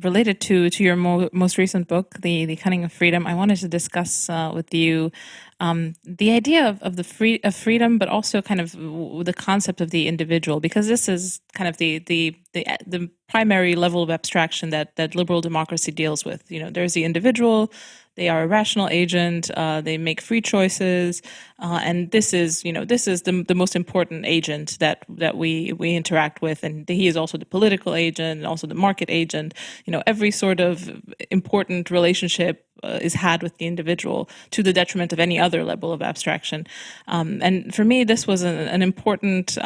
related to your most recent book, the Cunning of Freedom, I wanted to discuss with you the idea of freedom, but also kind of the concept of the individual, because this is kind of the primary level of abstraction that liberal democracy deals with. There's the individual. They are a rational agent. They make free choices, and this is the most important agent that we interact with. And he is also the political agent, and also the market agent. Every sort of important relationship is had with the individual to the detriment of any other level of abstraction. And for me, this was an important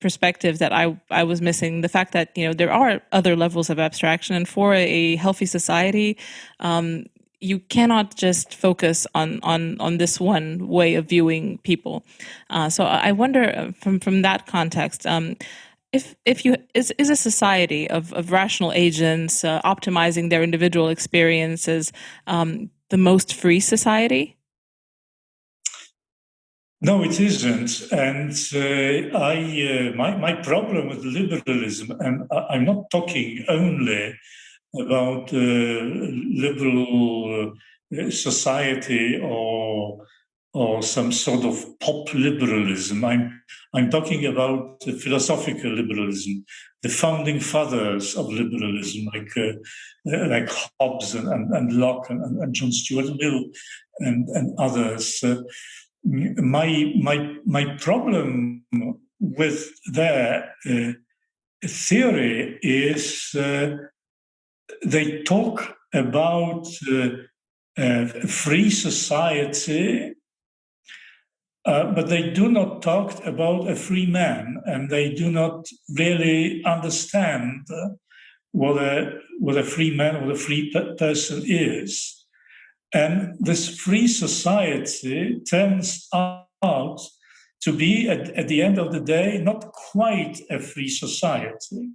perspective that I was missing. The fact that there are other levels of abstraction, and for a healthy society, you cannot just focus on this one way of viewing people. So I wonder, from that context, if you is a society of rational agents optimizing their individual experiences the most free society? No, it isn't. And my problem with liberalism, and I'm not talking only about liberal society or some sort of pop liberalism. I'm talking about philosophical liberalism, the founding fathers of liberalism, like Hobbes and Locke and John Stuart Mill and others. My problem with their theory is they talk about a free society, but they do not talk about a free man, and they do not really understand what a free man or a free person is. And this free society turns out to be, at the end of the day, not quite a free society.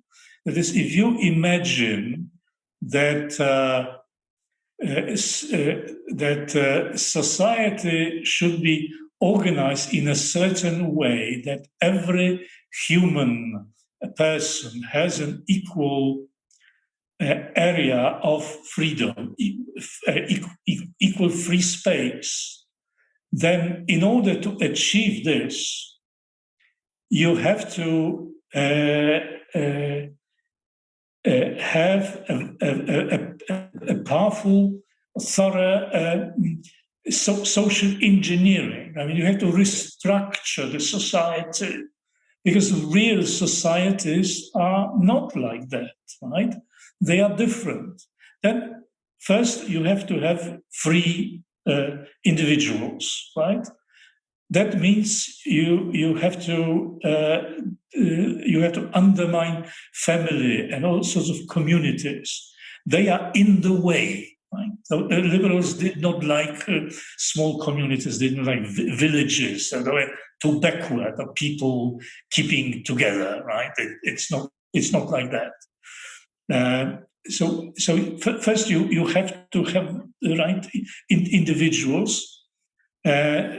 That is, if you imagine that society should be organized in a certain way, that every human person has an equal area of freedom, equal free space, then in order to achieve this, you have to have a powerful, thorough social engineering. I mean, you have to restructure the society, because real societies are not like that, right? They are different. Then first you have to have free individuals, right? That means you have to undermine family and all sorts of communities. They are in the way. Right? So liberals did not like small communities, didn't like villages. They were too backward of people keeping together. Right? It's not like that. So first you have to have the right individuals,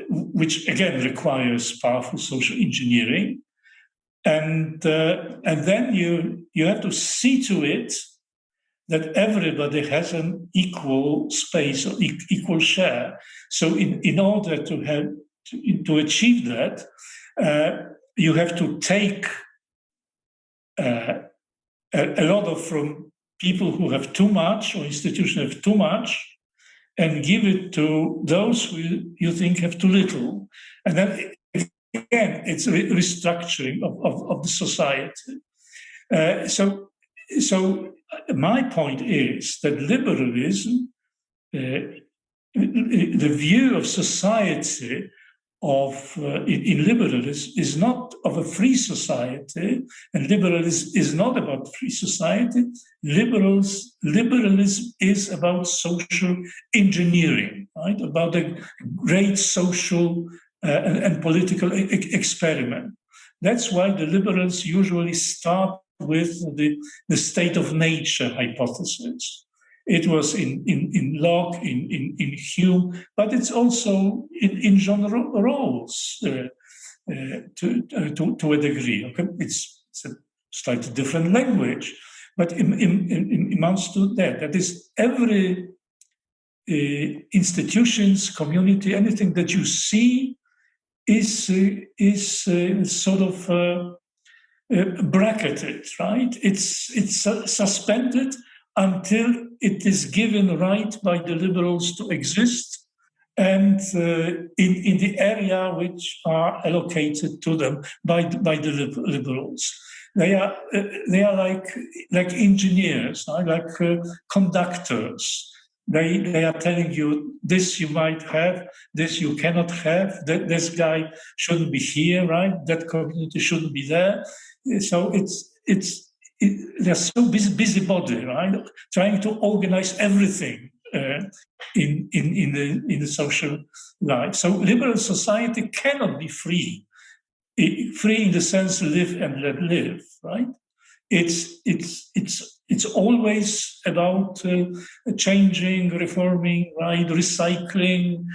which again requires powerful social engineering, and then you have to see to it that everybody has an equal space or equal share. So in order to achieve that, you have to take a lot from people who have too much, or institutions have too much, and give it to those who you think have too little. And then again, it's restructuring of the society. So my point is that liberalism, the view of society in liberalism is not of a free society, and liberalism is not about free society. Liberalism is about social engineering, right? About a great social and political experiment. That's why the liberals usually start with the state of nature hypothesis. It was in Locke, in Hume, but it's also in John Rawls to a degree. Okay? It's a slightly different language, but it amounts to that. That is, every institutions, community, anything that you see is sort of bracketed, right? It's suspended until it is given right by the liberals to exist, and in the area which are allocated to them by the liberals. They are like engineers, right? Like conductors. They are telling you, this you might have, this you cannot have, that this guy shouldn't be here, right? That community shouldn't be there. So they're so busybody, right? Trying to organize everything in the social life. So liberal society cannot be free. Free in the sense live and let live, right? It's always about changing, reforming, right? Recycling.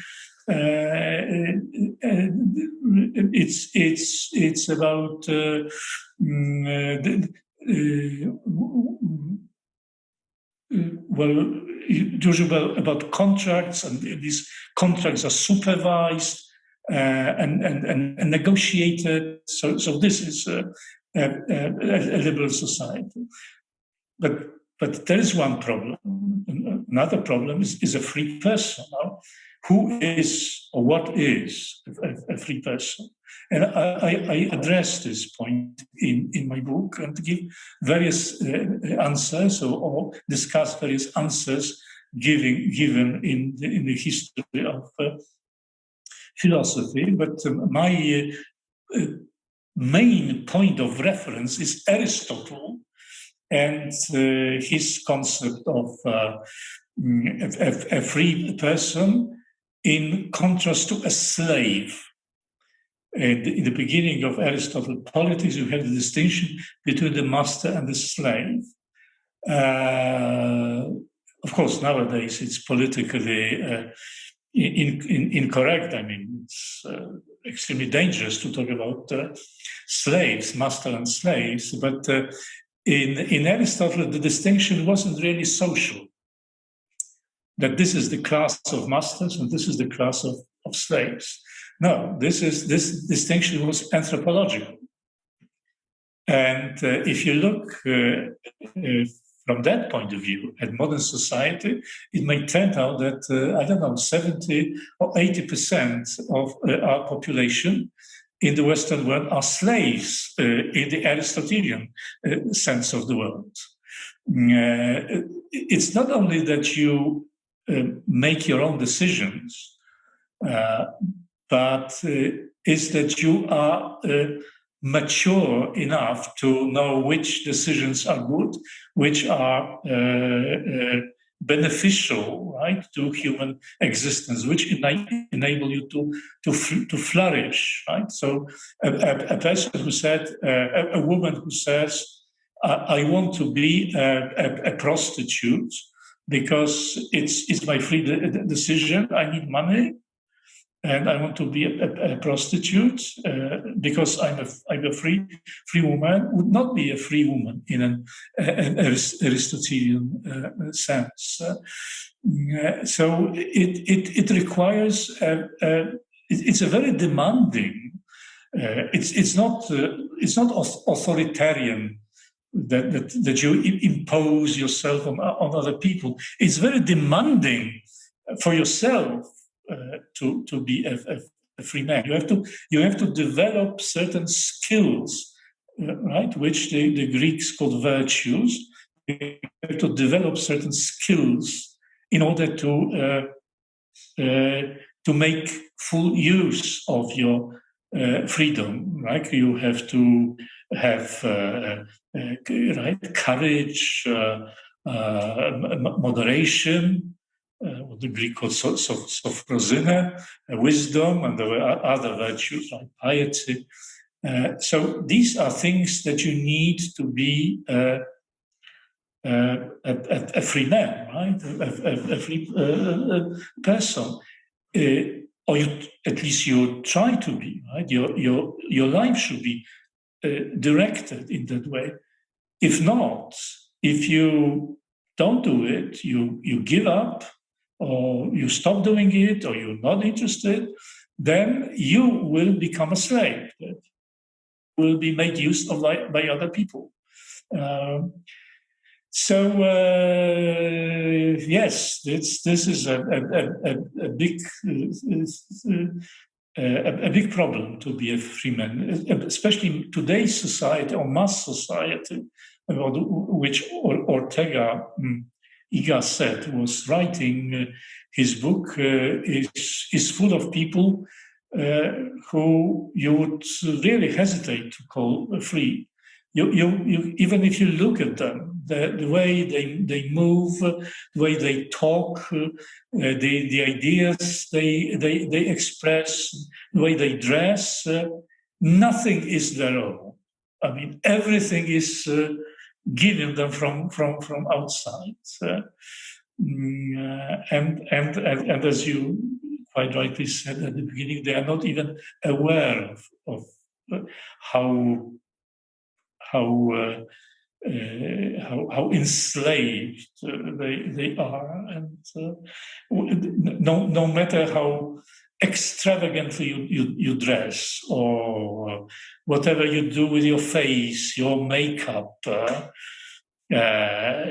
It's about usually about contracts, and these contracts are supervised and negotiated. So this is a liberal society. But there is one problem. Another problem is a free person. Now, who is or what is a free person? And I address this point in my book and give various answers or discuss various answers given in the history of philosophy. But my main point of reference is Aristotle and his concept of a free person in contrast to a slave. In the beginning of Aristotle's Politics, you have the distinction between the master and the slave. Of course, nowadays it's politically incorrect. I mean, it's extremely dangerous to talk about slaves, master and slaves. But in Aristotle, the distinction wasn't really social. That this is the class of masters and this is the class of slaves. No, this distinction was anthropological. And if you look from that point of view at modern society, it may turn out that, 70 or 80% of our population in the Western world are slaves in the Aristotelian sense of the word. It's not only that you make your own decisions, but is that you are mature enough to know which decisions are good, which are beneficial, right, to human existence, which enable you to flourish, right? So a person who said, a woman who says, I want to be a prostitute because it's my free decision, I need money, and I want to be a prostitute because I'm a free woman, would not be a free woman in an Aristotelian sense. So it requires it's a very demanding. It's not authoritarian that you impose yourself on other people. It's very demanding for yourself. To be a free man, you have to develop certain skills, right? Which the Greeks called virtues. You have to develop certain skills in order to make full use of your freedom. Right? You have to have right courage, moderation. What the Greek called sophrosyne, wisdom, and there were other virtues like piety. So these are things that you need to be a free man, right? A free person, or at least you try to be, right? Your life should be directed in that way. If not, If you don't do it, you give up, or you stop doing it, or you're not interested, then you will become a slave that will be made use of by other people. Yes, this is a big problem to be a free man, especially in today's society or mass society, about which Ortega Iga said was writing his book is full of people who you would really hesitate to call free. You even if you look at them, the way they move, the way they talk, the ideas they express, the way they dress, nothing is their own. I mean, everything is given them from outside. And as you quite rightly said at the beginning, they are not even aware of how enslaved they are, and no matter how extravagantly you dress, or whatever you do with your face, your makeup,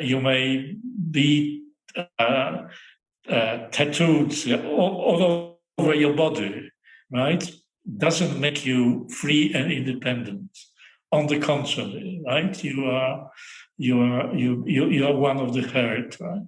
you may be tattooed all over your body, right? Doesn't make you free and independent. On the contrary, right? You are one of the herd, right?